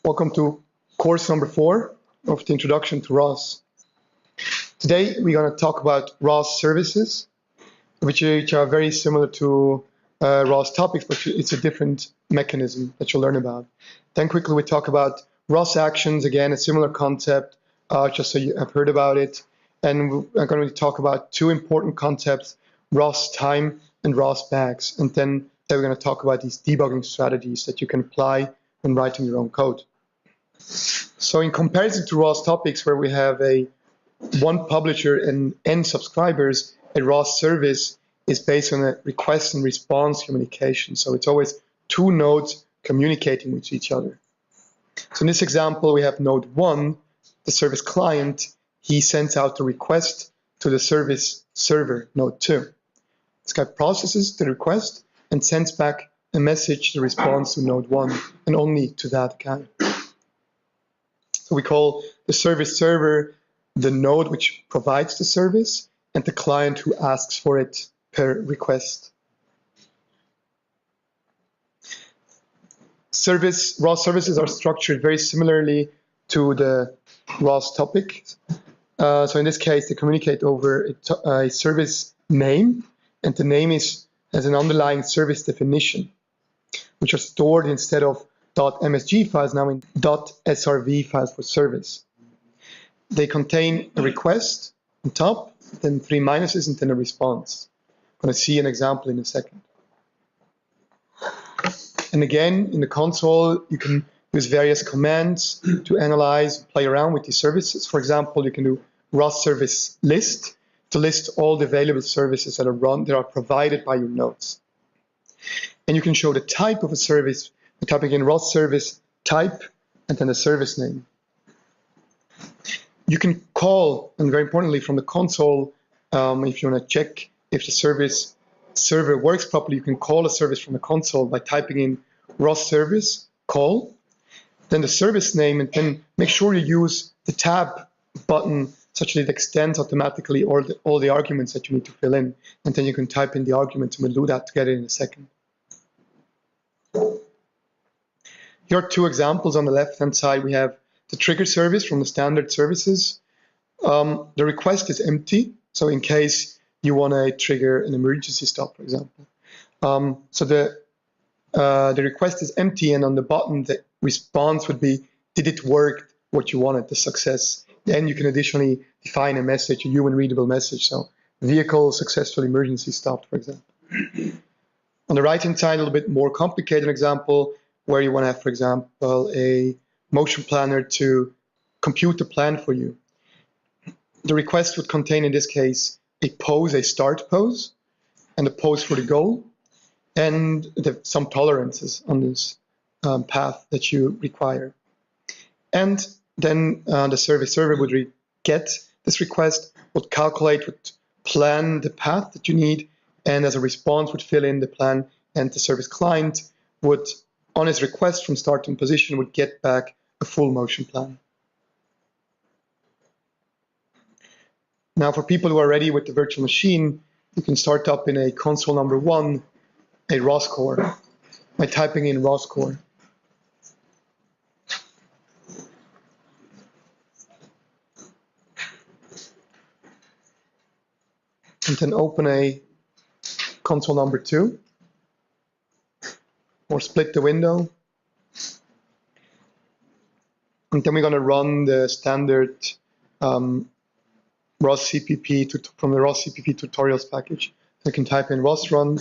Welcome to course number 4 of the Introduction to ROS. Today we're going to talk about ROS services, which are very similar to ROS topics, but it's a different mechanism that you'll learn about. Then quickly we talk about ROS actions, again a similar concept, just so you have heard about it. And we're going to talk about two important concepts, ROS time and ROS bags. And then we're going to talk about these debugging strategies that you can apply when writing your own code. So in comparison to ROS topics where we have one publisher and n subscribers, a ROS service is based on a request and response communication. So it's always two nodes communicating with each other. So in this example, we have node 1, the service client. He sends out the request to the service server, node 2. This guy processes the request and sends back a message, the response to node 1, and only to that guy. So we call the service server the node which provides the service and the client who asks for it per request. ROS services are structured very similarly to the ROS topic. So in this case, they communicate over a service name, and the name has an underlying service definition, which are stored instead of .msg files now in .srv files for service. They contain a request on top, then 3 minuses, and then a response. I'm going to see an example in a second. And again, in the console, you can use various commands to analyze, play around with these services. For example, you can do ROS service list to list all the available services that are provided by your nodes. And you can show the type of a service by typing in ROS service type and then a service name. You can call, and very importantly from the console, if you want to check if the service server works properly, you can call a service from the console by typing in ROS service call, then the service name, and then make sure you use the tab button such that it extends automatically all the arguments that you need to fill in, and then you can type in the arguments, and we'll do that together in a second. Here are two examples. On the left-hand side, we have the trigger service from the standard services. The request is empty, so in case you want to trigger an emergency stop, for example. So the request is empty, and on the bottom, the response would be, did it work what you wanted, the success? Then you can additionally define a message, a human-readable message. So vehicle successfully emergency stopped, for example. On the right-hand side, a little bit more complicated example, where you want to have, for example, a motion planner to compute the plan for you. The request would contain, in this case, a pose, a start pose, and a pose for the goal, and some tolerances on this path that you require. And then the service server would get this request, would calculate, would plan the path that you need, and as a response would fill in the plan, and the service client would, on his request from starting position, would get back a full motion plan. Now for people who are ready with the virtual machine, you can start up in a console number 1, a ROS core, by typing in ROS core. And then open a console number 2, or split the window. And then we're going to run the standard ROS CPP from the ROS CPP tutorials package. So you can type in ROS run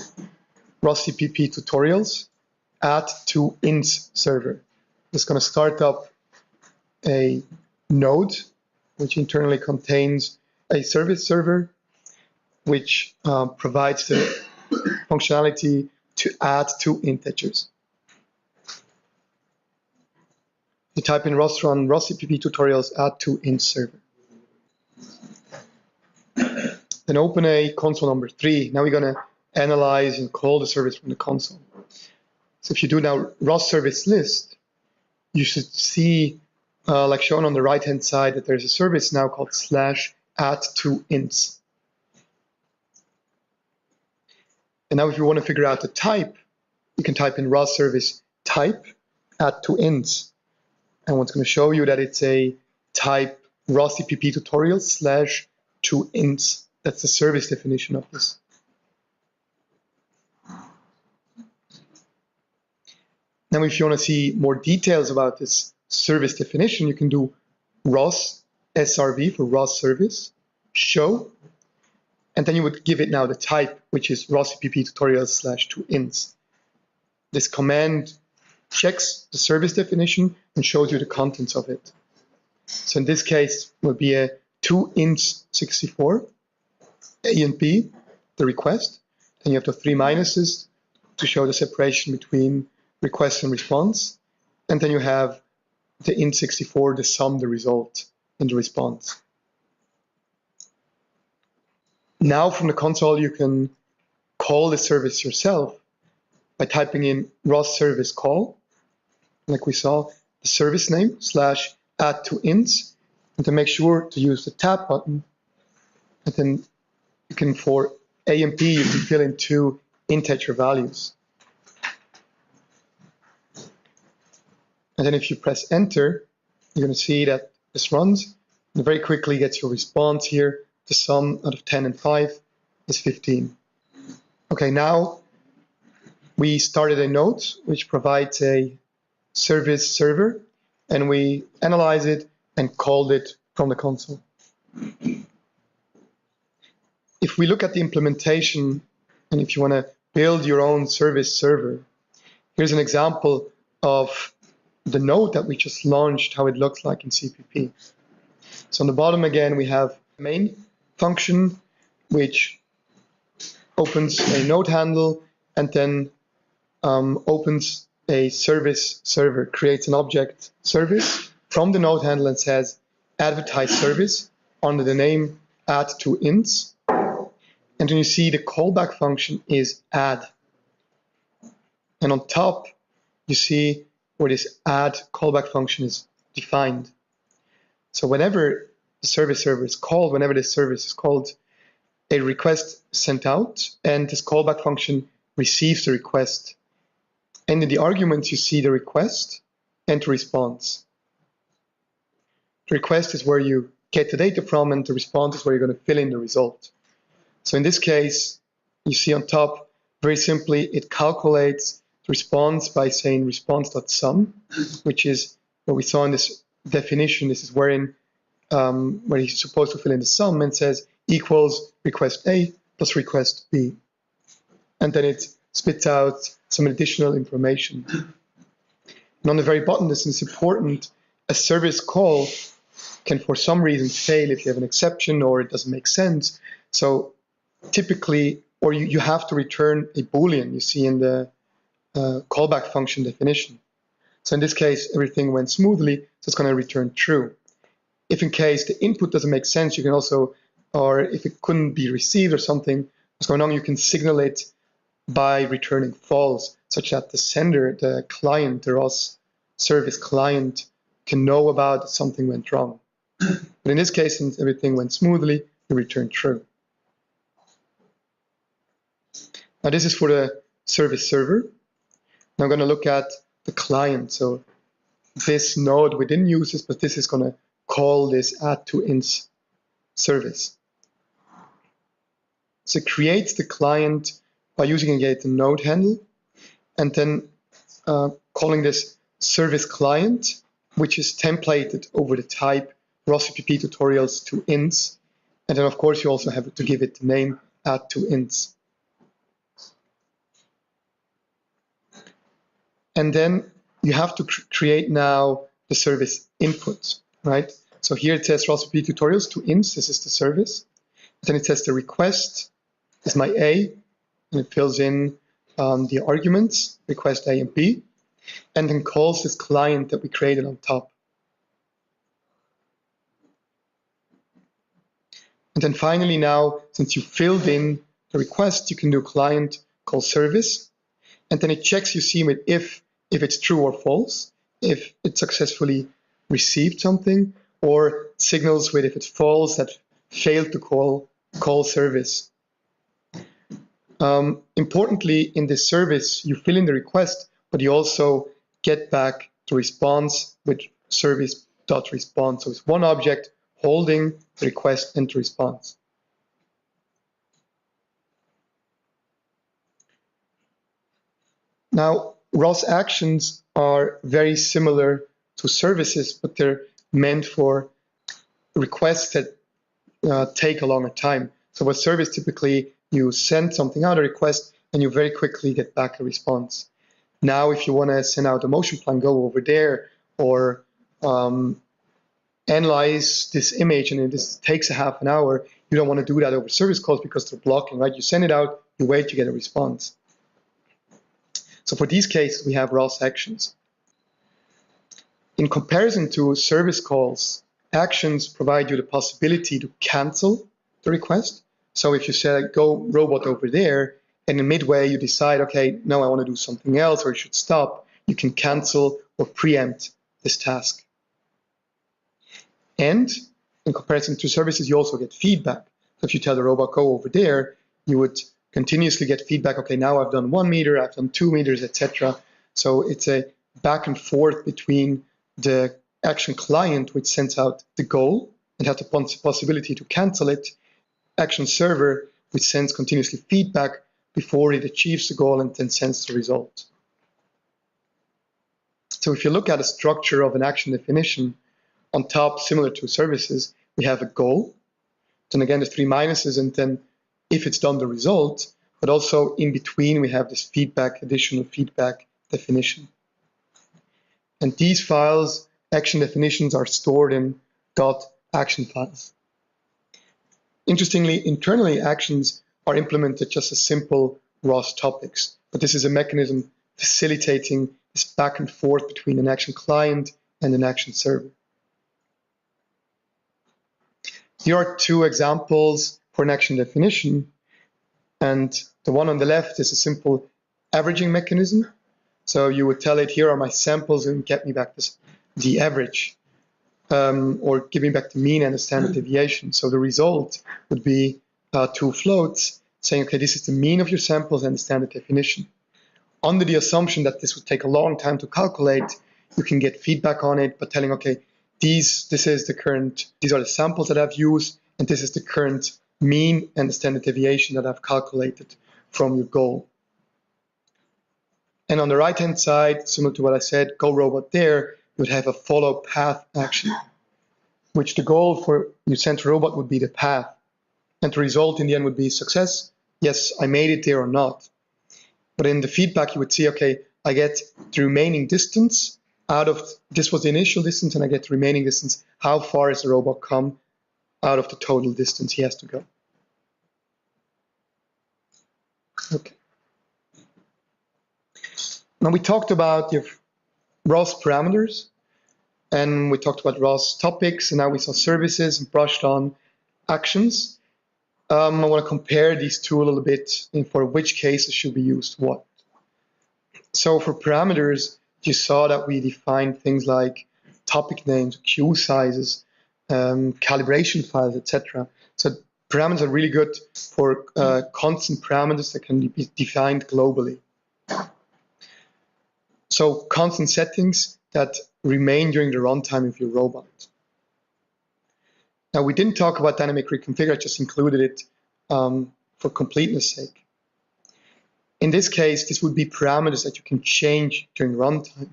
ROS CPP tutorials add to ins server. It's going to start up a node which internally contains a service server which provides the functionality to add 2 integers. You type in ROS run ROS CPP tutorials add to int server. Then open a console number 3. Now we're going to analyze and call the service from the console. So if you do now ROS service list, you should see, like shown on the right-hand side, that there's a service now called /add2ints. And now if you want to figure out the type, you can type in ROS service type add2ints. And what's going to show you that it's a type ROS CPP tutorial / to ints. That's the service definition of this. Now, if you want to see more details about this service definition, you can do ROS SRV for ROS service, show, and then you would give it now the type, which is ROS CPP tutorial / to ints. This command checks the service definition and shows you the contents of it. So in this case, it will be a to ints 64, A and B, the request. Then you have the 3 minuses to show the separation between request and response. And then you have the int 64, the sum, the result in the response. Now from the console, you can call the service yourself by typing in ROS service call, like we saw, the service name / add to ints, and to make sure to use the tab button. And then you can, for A and B, you can fill in 2 integer values. And then if you press enter, you're going to see that this runs and very quickly gets your response here. The sum out of 10 and 5 is 15. Okay, now we started a node which provides a service server, and we analyze it and called it from the console. If we look at the implementation, and if you want to build your own service server, here's an example of the node that we just launched, how it looks like in CPP. So on the bottom again, we have main function, which opens a node handle and then opens a service server, creates an object service from the node handle and says advertise service under the name add to ints. And then you see the callback function is add. And on top, you see where this add callback function is defined. So whenever the service server is called, whenever this service is called, a request sent out, and this callback function receives the request. And in the arguments, you see the request and the response. The request is where you get the data from, and the response is where you're going to fill in the result. So in this case, you see on top, very simply, it calculates the response by saying response.sum, which is what we saw in this definition. This is where he's supposed to fill in the sum, and says equals request A plus request B. And then it spits out some additional information. And on the very bottom, this is important. A service call can, for some reason, fail if you have an exception or it doesn't make sense. So typically, or you have to return a Boolean, you see in the callback function definition. So in this case, everything went smoothly, so it's going to return true. If in case the input doesn't make sense, you can also, or if it couldn't be received or something was going on, you can signal it by returning false, such that the sender, the client, the ROS service client, can know about that something went wrong. But in this case, since everything went smoothly, you return true. Now this is for the service server. Now I'm going to look at the client. So this node, we didn't use this, but this is going to call this add to ints service. So it creates the client by using again the node handle, and then calling this service client, which is templated over the type ROS CPP tutorials to ints. And then of course you also have to give it the name add to ints. And then you have to create now the service input, right? So here it says ROS CPP tutorials to ints, this is the service. Then it says the request is my A, and it fills in the arguments, request A and B, and then calls this client that we created on top. And then finally now, since you filled in the request, you can do client call service, and then it checks, you see, with if it's true or false, if it successfully received something, or signals with if it's false, that failed to call service. Importantly, in this service, you fill in the request, but you also get back the response with service.response. So it's one object holding the request and the response. Now, ROS actions are very similar to services, but they're meant for requests that take a longer time. So with service, typically you send something out, a request, and you very quickly get back a response. Now, if you want to send out a motion plan, go over there, or analyze this image, and this takes a half an hour, you don't want to do that over service calls because they're blocking, right? You send it out, you wait, you get a response. So for these cases, we have ROS actions. In comparison to service calls, actions provide you the possibility to cancel the request. So if you say, go robot over there, and in midway you decide, okay, no, I want to do something else, or you should stop, you can cancel or preempt this task. And in comparison to services, you also get feedback. So if you tell the robot, go over there, you would continuously get feedback, okay, now I've done 1 meter, I've done 2 meters, etc. So it's a back and forth between the action client, which sends out the goal and has the possibility to cancel it, action server, which sends continuously feedback before it achieves the goal and then sends the result. So if you look at the structure of an action definition, on top, similar to services, we have a goal. Then again, the 3 minuses, and then if it's done, the result. But also in between, we have this feedback, additional feedback definition. And these files, action definitions, are stored in .action files. Interestingly, internally, actions are implemented just as simple ROS topics. But this is a mechanism facilitating this back and forth between an action client and an action server. Here are 2 examples for an action definition. And the one on the left is a simple averaging mechanism. So you would tell it, here are my samples, and get me back the average, or give me back the mean and the standard deviation. So the result would be 2 floats saying, okay, this is the mean of your samples and the standard definition. Under the assumption that this would take a long time to calculate, you can get feedback on it by telling, okay, these are the samples that I've used, and this is the current mean and the standard deviation that I've calculated from your goal. And on the right-hand side, similar to what I said, go robot there, you would have a follow path action, which the goal for your sent robot would be the path. And the result in the end would be success. Yes, I made it there or not. But in the feedback, you would see, okay, I get the remaining distance out of, this was the initial distance, and I get the remaining distance. How far has the robot come out of the total distance he has to go? Okay. Now we talked about your ROS parameters, and we talked about ROS topics, and now we saw services and brushed on actions. I want to compare these 2 a little bit for which cases should be used what. So for parameters, you saw that we defined things like topic names, queue sizes, calibration files, etc. So parameters are really good for constant parameters that can be defined globally. So constant settings that remain during the runtime of your robot. Now, we didn't talk about dynamic reconfigure, I just included it for completeness sake. In this case, this would be parameters that you can change during runtime.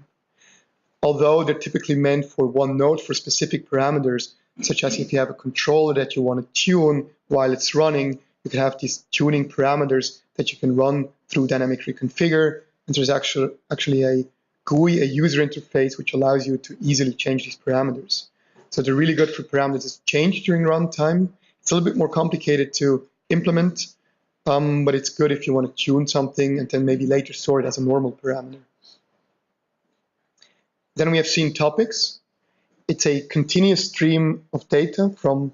Although they're typically meant for one node for specific parameters, such as if you have a controller that you want to tune while it's running, you can have these tuning parameters that you can run through dynamic reconfigure. And there's actually a GUI, a user interface, which allows you to easily change these parameters. So they're really good for parameters that change during runtime. It's a little bit more complicated to implement, but it's good if you want to tune something and then maybe later store it as a normal parameter. Then we have seen topics. It's a continuous stream of data from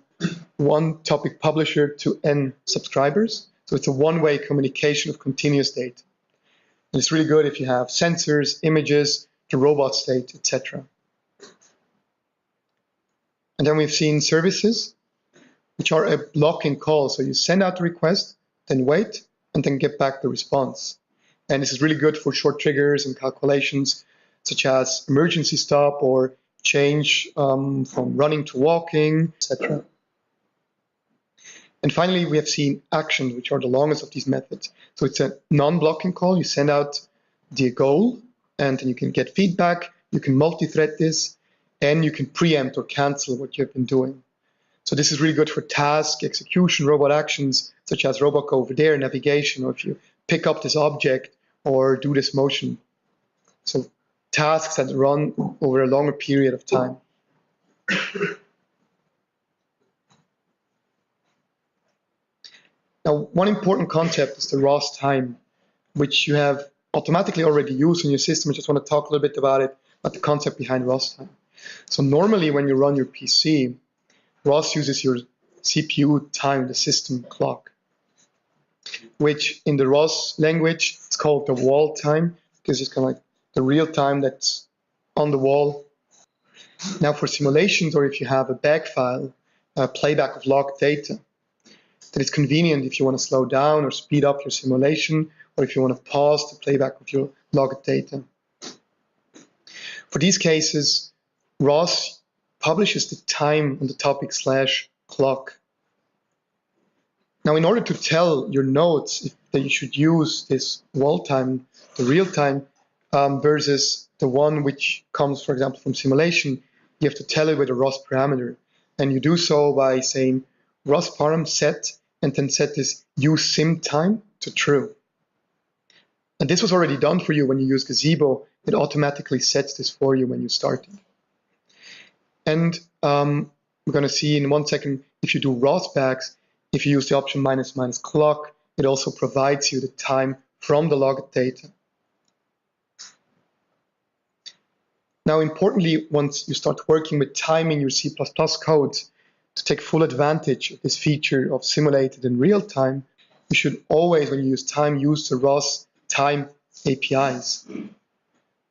one topic publisher to n subscribers. So it's a one-way communication of continuous data. And it's really good if you have sensors, images, the robot state, etc. And then we've seen services, which are a blocking call. So you send out the request, then wait, and then get back the response. And this is really good for short triggers and calculations, such as emergency stop or change from running to walking, etc. And finally, we have seen actions, which are the longest of these methods. So it's a non-blocking call. You send out the goal, and then you can get feedback. You can multi-thread this, and you can preempt or cancel what you've been doing. So this is really good for task execution, robot actions, such as robot go over there, navigation, or if you pick up this object or do this motion. So tasks that run over a longer period of time. Now, one important concept is the ROS time, which you have automatically already used in your system. I just want to talk a little bit about it, about the concept behind ROS time. So normally when you run your PC, ROS uses your CPU time, the system clock, which in the ROS language, it's called the wall time, because it's kind of like the real time that's on the wall. Now for simulations, or if you have a bag file, a playback of logged data, that it's convenient if you want to slow down or speed up your simulation, or if you want to pause the playback of your logged data. For these cases, ROS publishes the time on the topic /clock. Now, in order to tell your nodes that you should use this wall time, the real time, versus the one which comes, for example, from simulation, you have to tell it with a ROS parameter. And you do so by saying ROS param set, and then set this use sim time to true. And this was already done for you when you use Gazebo. It automatically sets this for you when you started. And we're going to see in 1 second, if you do ROS bags, if you use the option -- clock, it also provides you the time from the logged data. Now, importantly, once you start working with time in your C++ code, to take full advantage of this feature of simulated in real time, you should always, when you use time, use the ROS time APIs.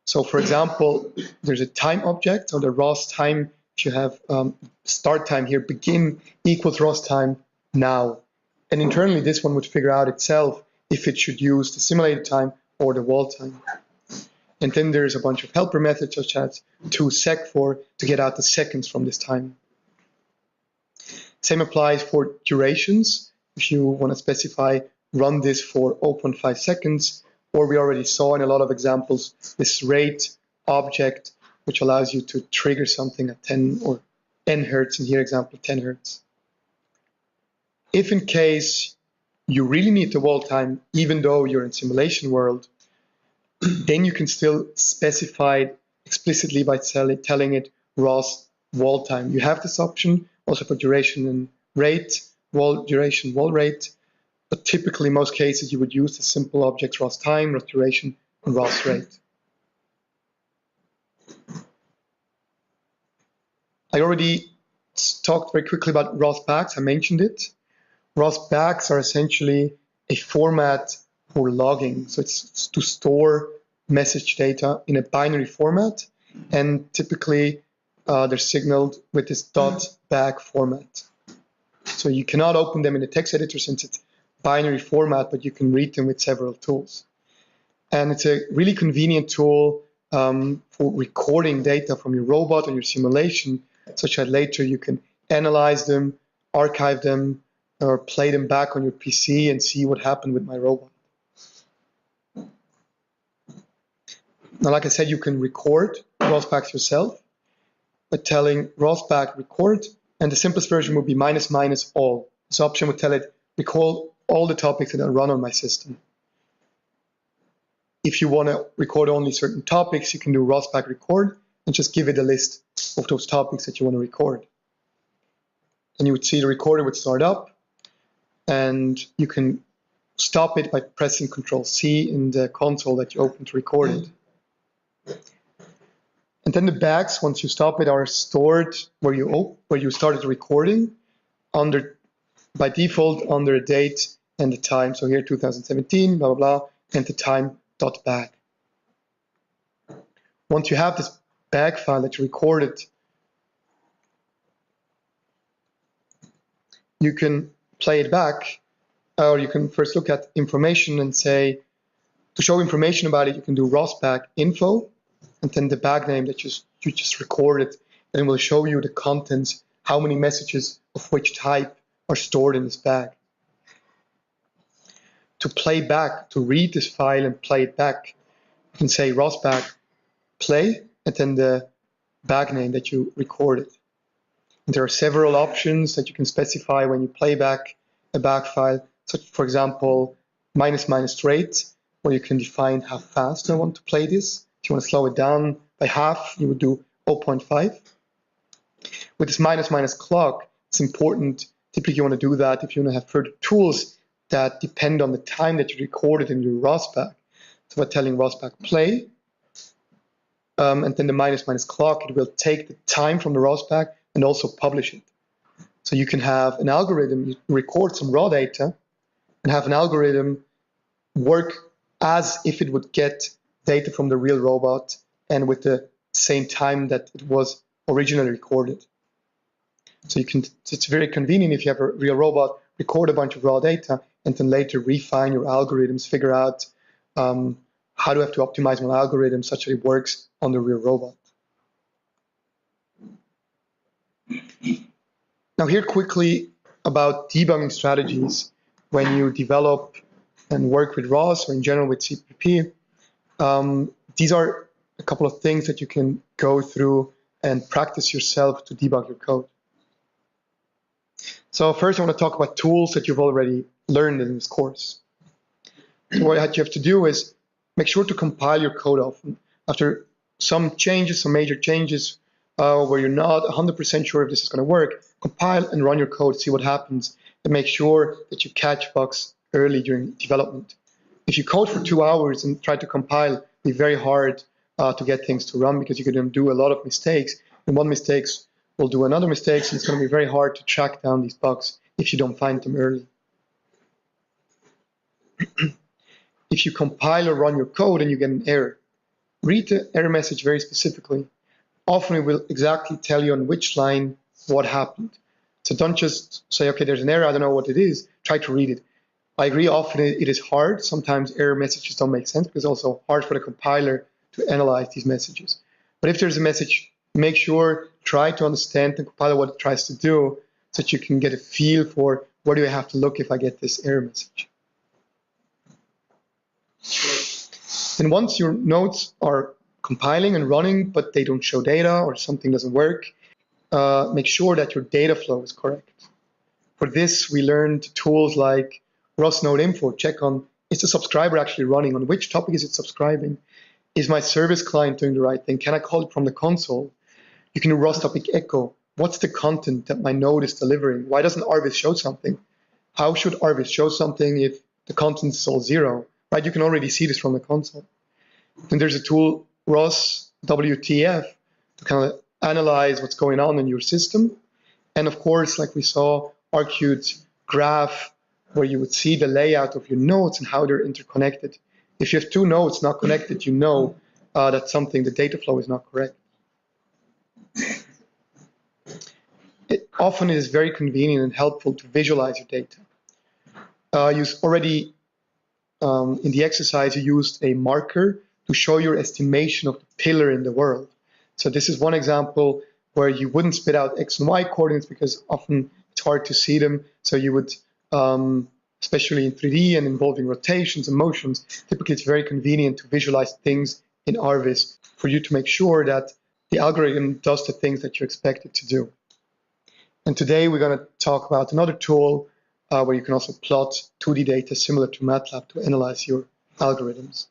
So for example, there's a time object on the ROS time. If you have start time here, begin equals ROS time now. And internally, this one would figure out itself if it should use the simulated time or the wall time. And then there's a bunch of helper methods such as toSec to get out the seconds from this time. Same applies for durations. If you want to specify run this for 0.5 seconds, or we already saw in a lot of examples, this rate object, which allows you to trigger something at 10 or n hertz, in here example 10 hertz. If in case you really need the wall time, even though you're in simulation world, then you can still specify it explicitly by telling it ROS wall time. You have this option also for duration and rate, wall duration, wall rate, but typically in most cases you would use the simple objects ROS time, ROS duration, and ROS rate. I already talked very quickly about ROS bags, I mentioned it. ROS bags are essentially a format for logging. So it's to store message data in a binary format, and typically they're signaled with this .bag format. So you cannot open them in a text editor since it's binary format, but you can read them with several tools. And it's a really convenient tool for recording data from your robot and your simulation, such that later you can analyze them, archive them, or play them back on your PC and see what happened with my robot. Now, like I said, you can record ROS bags yourself by telling ROS bag record, and the simplest version would be -- all. This option would tell it record all the topics that I run on my system. If you want to record only certain topics, you can do ROS bag record and just give it a list of those topics that you want to record. And you would see the recorder would start up, and you can stop it by pressing Control-C in the console that you opened to record it. And then the bags, once you stop it, are stored where you started recording, by default under a date and the time. So here 2017, blah, blah, blah, and the time.bag. Once you have this bag file that you recorded, you can play it back, or you can first look at information and say, to show information about it, you can do ROS bag info, and then the bag name that you just recorded and it will show you the contents, how many messages of which type are stored in this bag. To play back, to read this file and play it back, you can say ROS bag play and then the bag name that you recorded. And there are several options that you can specify when you play back a bag file, such for example, --rate, where you can define how fast I want to play this. If you want to slow it down by half, you would do 0.5. With this ---- clock, it's important, typically you want to do that if you want to have further tools that depend on the time that you recorded in your ROS bag. So by telling ROS bag play, and then the ---- clock, it will take the time from the ROS bag and also publish it. So you can have an algorithm, you record some raw data and have an algorithm work as if it would get data from the real robot and with the same time that it was originally recorded. So it's very convenient if you have a real robot, record a bunch of raw data, and then later refine your algorithms, figure out how do I have to optimize my algorithm such that it works on the real robot. Now here quickly about debugging strategies when you develop and work with ROS or in general with CPP. These are a couple of things that you can go through and practice yourself to debug your code. So first I want to talk about tools that you've already learned in this course. So what you have to do is make sure to compile your code often. After some changes, some major changes, where you're not 100% sure if this is going to work, compile and run your code, see what happens, and make sure that you catch bugs early during development. If you code for 2 hours and try to compile, it'll be very hard to get things to run because you're going to do a lot of mistakes, and one mistake will do another mistake, so it's going to be very hard to track down these bugs if you don't find them early. If you compile or run your code and you get an error, read the error message very specifically. Often it will exactly tell you on which line what happened. So don't just say, okay, there's an error, I don't know what it is, try to read it. I agree, often it is hard. Sometimes error messages don't make sense because it's also hard for the compiler to analyze these messages. But if there's a message, make sure, try to understand the compiler what it tries to do so that you can get a feel for where do I have to look if I get this error message. And once your nodes are compiling and running, but they don't show data or something doesn't work, make sure that your data flow is correct. For this, we learned tools like ROS node info, check on, is the subscriber actually running? On which topic is it subscribing? Is my service client doing the right thing? Can I call it from the console? You can do ROS topic echo. What's the content that my node is delivering? Why doesn't Arvis show something? How should Arvis show something if the content is all 0? Right? You can already see this from the console. And there's a tool, ROS WTF, to kind of analyze what's going on in your system. And of course, like we saw, Arcute graph, where you would see the layout of your nodes and how they're interconnected. If you have 2 nodes not connected, you know that the data flow is not correct. Often it is very convenient and helpful to visualize your data. You already, in the exercise, you used a marker to show your estimation of the pillar in the world. So this is one example where you wouldn't spit out X and Y coordinates because often it's hard to see them. So you would, especially in 3D and involving rotations and motions, typically it's very convenient to visualize things in Arvis for you to make sure that the algorithm does the things that you expect it to do. And today we're going to talk about another tool where you can also plot 2D data similar to MATLAB to analyze your algorithms.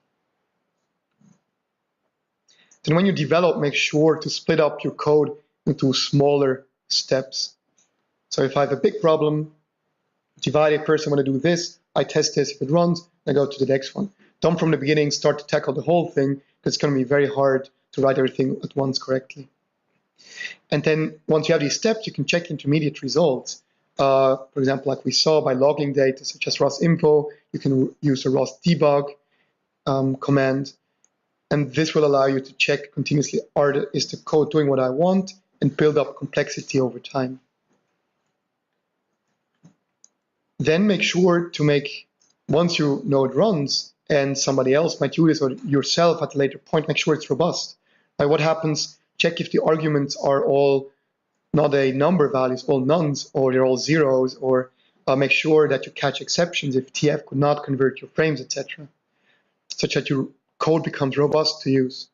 Then when you develop, make sure to split up your code into smaller steps. So if I have a big problem, divide it first, I want to do this, I test this, if it runs, I go to the next one. Don't from the beginning start to tackle the whole thing, because it's going to be very hard to write everything at once correctly. And then once you have these steps, you can check intermediate results. For example, like we saw by logging data such as ROS info, you can use the ROS debug command. And this will allow you to check continuously, is the code doing what I want, and build up complexity over time. Then make sure to make, once your node runs, and somebody else might do this, or yourself at a later point, make sure it's robust. What happens check if the arguments are all not a number values, all nuns, or they're all zeros, or make sure that you catch exceptions if TF could not convert your frames, etc., such that your code becomes robust to use.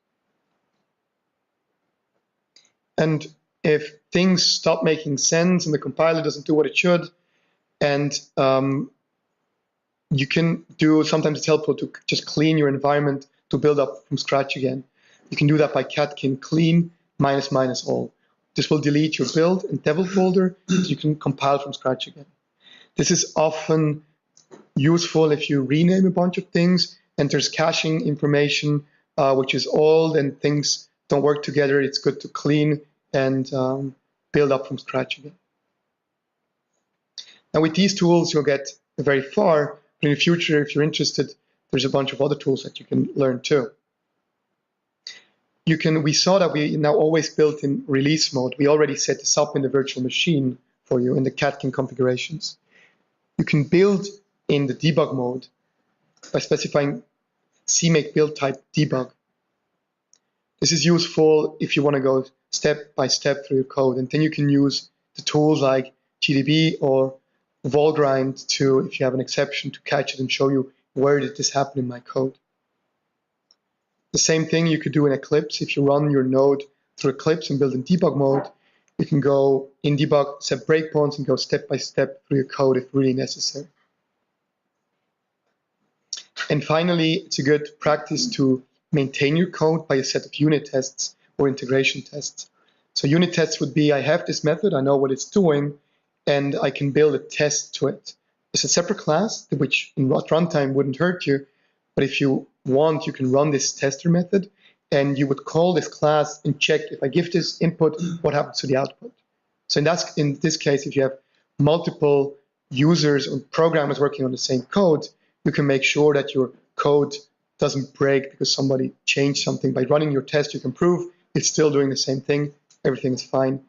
And if things stop making sense and the compiler doesn't do what it should, and you can do, sometimes it's helpful to just clean your environment to build up from scratch again. You can do that by catkin clean -- all. This will delete your build and devel folder, so you can compile from scratch again. This is often useful if you rename a bunch of things and there's caching information, which is old and things don't work together. It's good to clean and build up from scratch again. Now with these tools, you'll get very far, but in the future, if you're interested, there's a bunch of other tools that you can learn too. We saw that we now always built in release mode. We already set this up in the virtual machine for you in the catkin configurations. You can build in the debug mode by specifying CMake build type debug. This is useful if you want to go step by step through your code, and then you can use the tools like GDB or Volgrind to, if you have an exception, to catch it and show you where did this happen in my code. The same thing you could do in Eclipse. If you run your node through Eclipse and build in debug mode, you can go in debug, set breakpoints, and go step by step through your code if really necessary. And finally, it's a good practice to maintain your code by a set of unit tests or integration tests. So unit tests would be, I have this method, I know what it's doing, and I can build a test to it. It's a separate class, which in runtime wouldn't hurt you, but if you want, you can run this tester method, and you would call this class and check if I give this input, what happens to the output. So in this case, if you have multiple users or programmers working on the same code, you can make sure that your code doesn't break because somebody changed something. By running your test, you can prove it's still doing the same thing, everything is fine.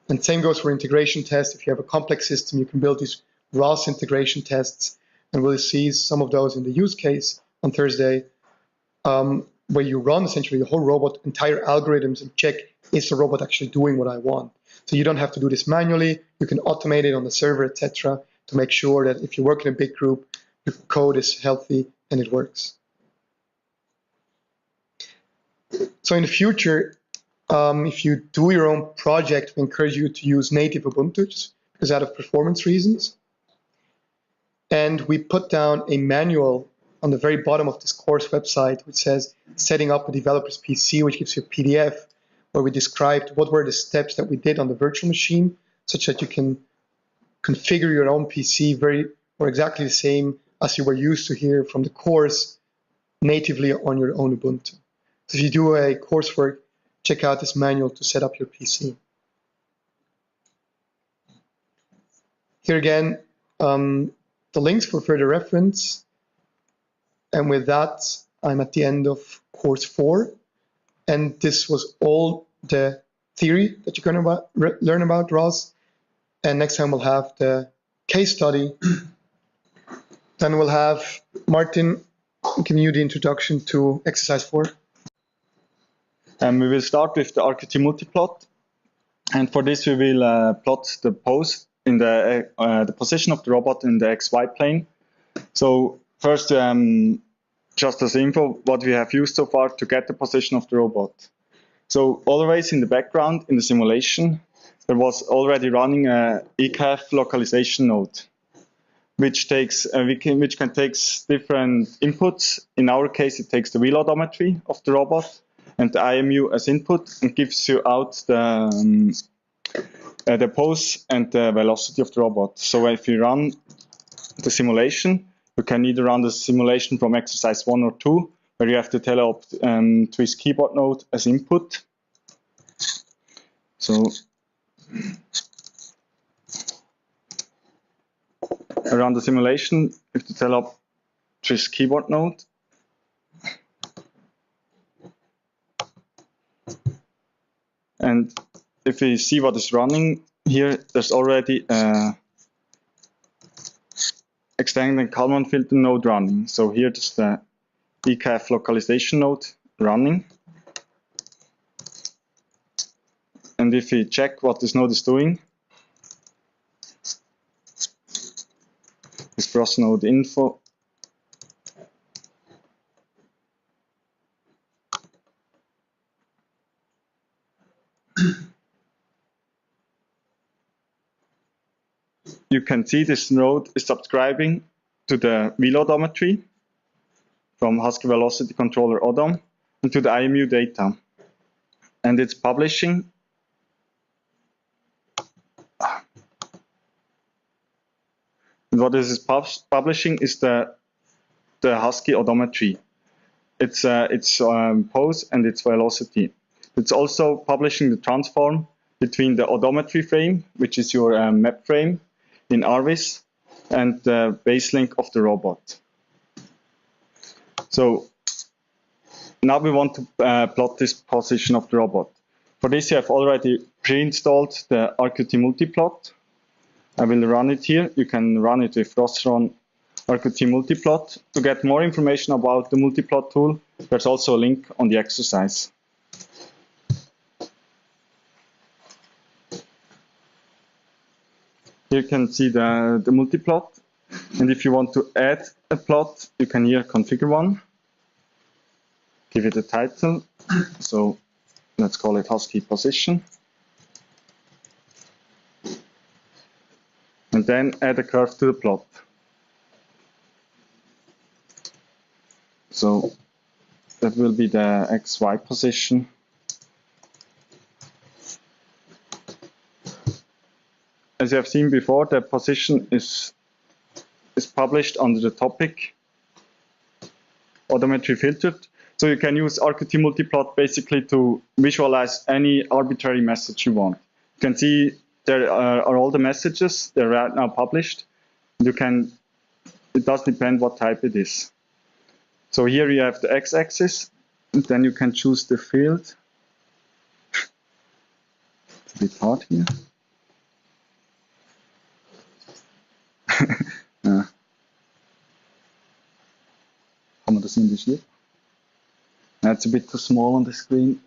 And same goes for integration tests. If you have a complex system, you can build these ROS integration tests, and we'll see some of those in the use case on Thursday, where you run essentially the whole robot, entire algorithms, and check, is the robot actually doing what I want? So you don't have to do this manually. You can automate it on the server, etc., to make sure that if you work in a big group, your code is healthy and it works. So in the future, if you do your own project, we encourage you to use native Ubuntu, because out of performance reasons. And we put down a manual on the very bottom of this course website, which says setting up a developer's PC, which gives you a PDF where we described what were the steps that we did on the virtual machine, such that you can configure your own PC exactly the same as you were used to hear from the course natively on your own Ubuntu. So if you do a coursework, check out this manual to set up your PC. Here again, the links for further reference. And with that, I'm at the end of course 4. And this was all the theory that you're going to learn about ROS. And next time we'll have the case study. Then we'll have Martin giving you the introduction to exercise 4. We will start with the RQT multiplot. And for this, we will plot the pose in the position of the robot in the XY plane. So first, just as info, what we have used so far to get the position of the robot. So always in the background, in the simulation, there was already running a ECAF localization node, which can take different inputs. In our case, it takes the wheel odometry of the robot and the IMU as input and gives you out the pose and the velocity of the robot. So if you run the simulation, you can either run the simulation from exercise 1 or 2, where you have the teleop twist keyboard node as input. So I run the simulation with the teleop twist keyboard node. And if we see what is running here, there's already extended Kalman filter node running. So here there's the ECAF localization node running. And if we check what this node is doing, this cross node info, you can see this node is subscribing to the wheel odometry from Husky Velocity Controller ODOM and to the IMU data. And it's publishing and what this is publishing is the Husky odometry. Its pose and its velocity. It's also publishing the transform between the odometry frame, which is your map frame in Arvis, and the base link of the robot. So now we want to plot this position of the robot. For this, you have already pre-installed the RQT multiplot. I will run it here. You can run it with Rosron RQT multiplot. To get more information about the multiplot tool, there's also a link on the exercise. Here you can see the multiplot. And if you want to add a plot, you can here configure one. Give it a title. So let's call it Husky position. And then add a curve to the plot. So that will be the XY position. As you have seen before, the position is published under the topic odometry filtered. So you can use RQT multiplot basically to visualize any arbitrary message you want. You can see there are all the messages. They're right now published. It does depend what type it is. So here you have the x-axis, and then you can choose the field. It's a bit hard here. Kann man das indizieren? It's a bit too small on the screen.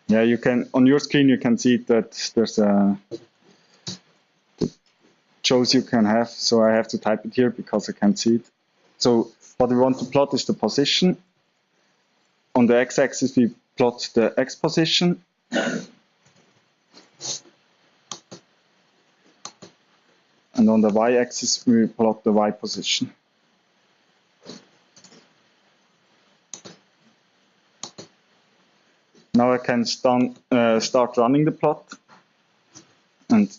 Yeah, you can, on your screen you can see that there's a shows you can have, so I have to type it here because I can't see it. So what we want to plot is the position. On the x-axis we plot the x position. And on the y-axis we plot the y position. Now I can start running the plot. And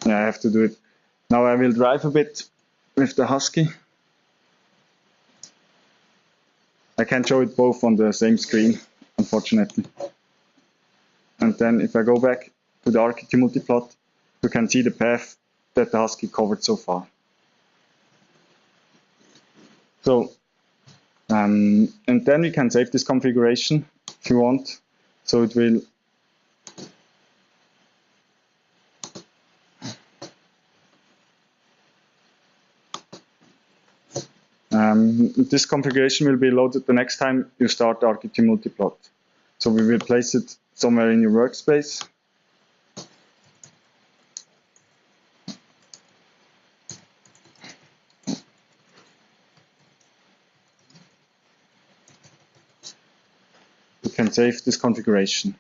yeah, I have to do it. Now I will drive a bit with the Husky. I can't show it both on the same screen, unfortunately. And then if I go back to the RQT multiplot, you can see the path that the Husky covered so far. So, and then we can save this configuration if you want. So it will this configuration will be loaded the next time you start the RQT multiplot. So we will place it somewhere in your workspace. You can save this configuration.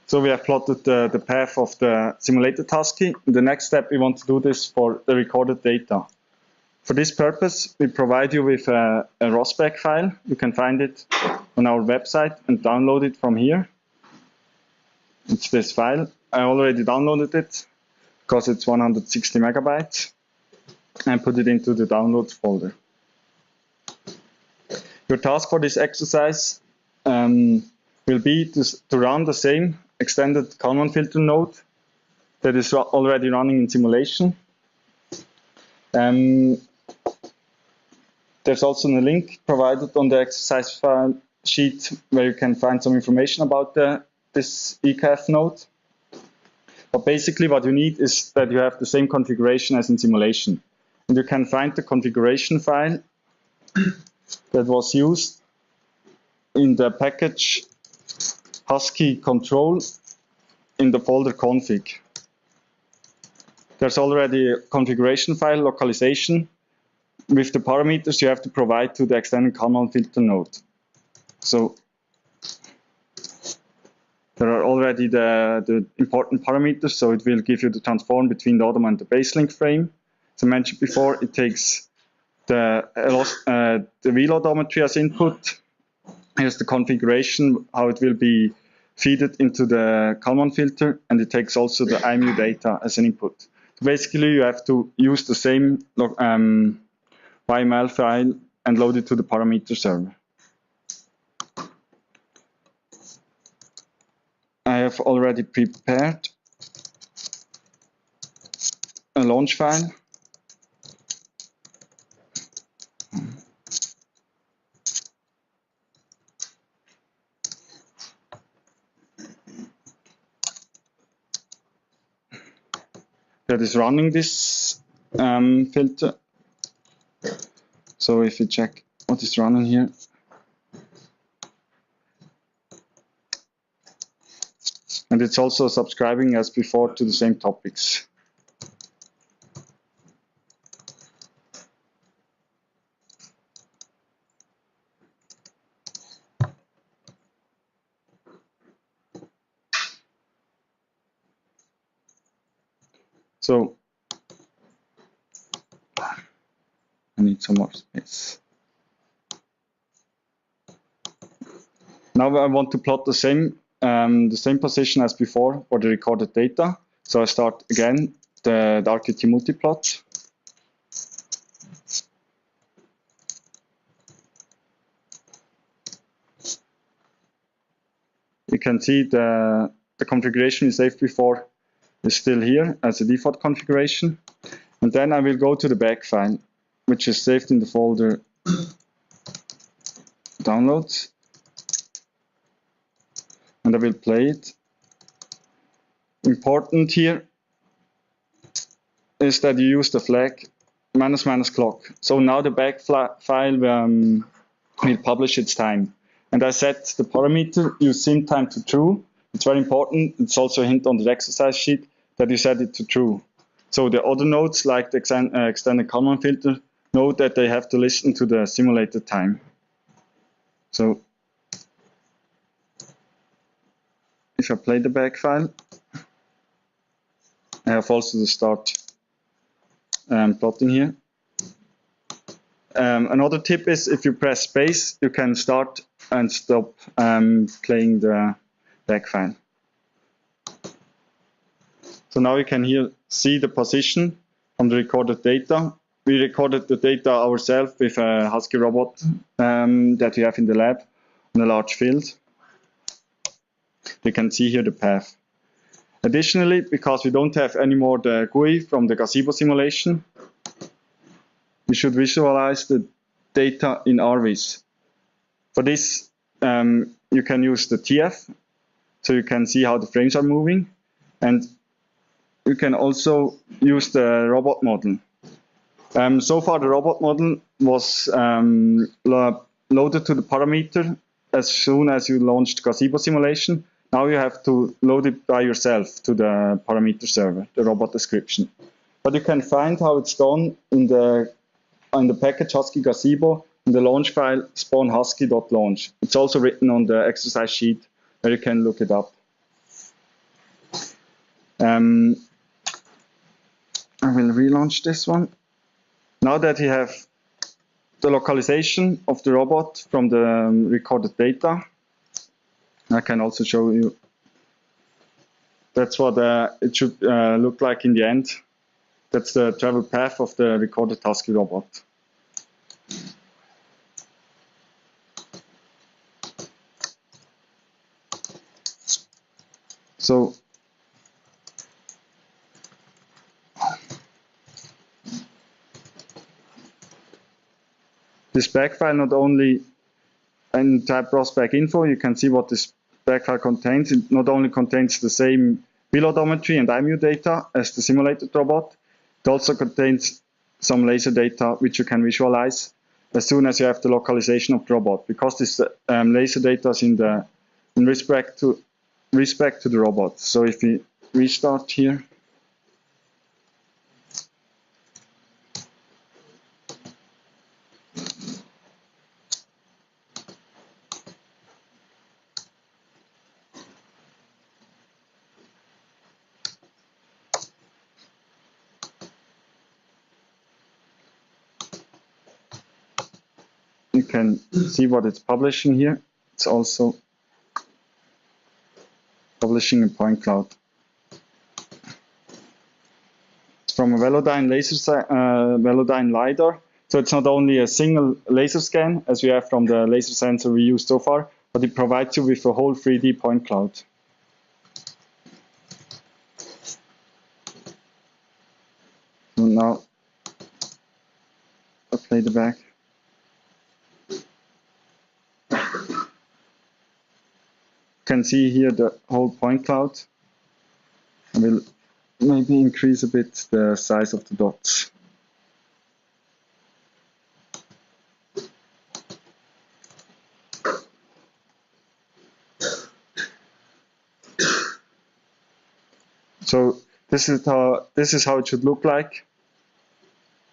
So we have plotted the path of the simulated Husky. In the next step, we want to do this for the recorded data. For this purpose, we provide you with a ROSpec file. You can find it on our website and download it from here. It's this file. I already downloaded it because it's 160 megabytes and put it into the downloads folder. Your task for this exercise will be to run the same extended Kalman filter node that is already running in simulation. There's also a link provided on the exercise file sheet where you can find some information about this ECAF node. But basically what you need is that you have the same configuration as in simulation. And you can find the configuration file that was used in the package Husky control in the folder config. There's already a configuration file localization with the parameters you have to provide to the extended Kalman filter node. So there are already the important parameters, so it will give you the transform between the Audom and the baselink frame. As I mentioned before, it takes the wheel odometry as input. Here's the configuration, how it will be fed into the Kalman filter, and it takes also the IMU data as an input. So basically, you have to use the same YML file and load it to the parameter server. I have already prepared a launch file. That is running this filter. So if you check what is running here, and it's also subscribing as before to the same topics. So I need some more space. Now I want to plot the same position as before for the recorded data. So I start again the RQT multiplot. You can see the configuration we saved before is still here as a default configuration. And then I will go to the back file, which is saved in the folder downloads. And I will play it. Important here is that you use the flag --clock. So now the back file will publish its time. And I set the parameter use sim time to true. It's very important. It's also a hint on the exercise sheet that you set it to true. So the other nodes, like the extended Kalman filter, know that they have to listen to the simulated time. So if I play the back file, I have also the start plotting here. Another tip is if you press space, you can start and stop playing the back file. So now you can here see the position on the recorded data. We recorded the data ourselves with a Husky robot that we have in the lab on a large field. You can see here the path. Additionally, because we don't have anymore the GUI from the gazebo simulation, we should visualize the data in RViz. For this, you can use the TF, so you can see how the frames are moving, and you can also use the robot model. So far, the robot model was loaded to the parameter as soon as you launched gazebo simulation. Now you have to load it by yourself to the parameter server, the robot description. But you can find how it's done in the package Husky gazebo in the launch file spawnhusky.launch. It's also written on the exercise sheet where you can look it up. I will relaunch this one. Now that you have the localization of the robot from the recorded data, I can also show you. That's what it should look like in the end. That's the travel path of the recorded Husky robot. So this back file not only in tab ROS-spec info, you can see what this spec file contains. It not only contains the same wheel odometry and IMU data as the simulated robot, it also contains some laser data which you can visualize as soon as you have the localization of the robot, because this laser data is in respect to the robot. So if we restart here, you can see what it's publishing here. It's also publishing a point cloud. It's from a Velodyne Velodyne LiDAR. So it's not only a single laser scan, as we have from the laser sensor we used so far, but it provides you with a whole 3D point cloud. So now I'll play the back. You can see here the whole point cloud. I will maybe increase a bit the size of the dots. So this is how it should look like.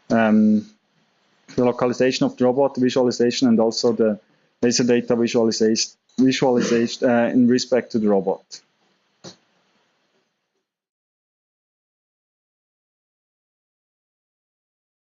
The localization of the robot, visualization, and also the laser data visualization in respect to the robot.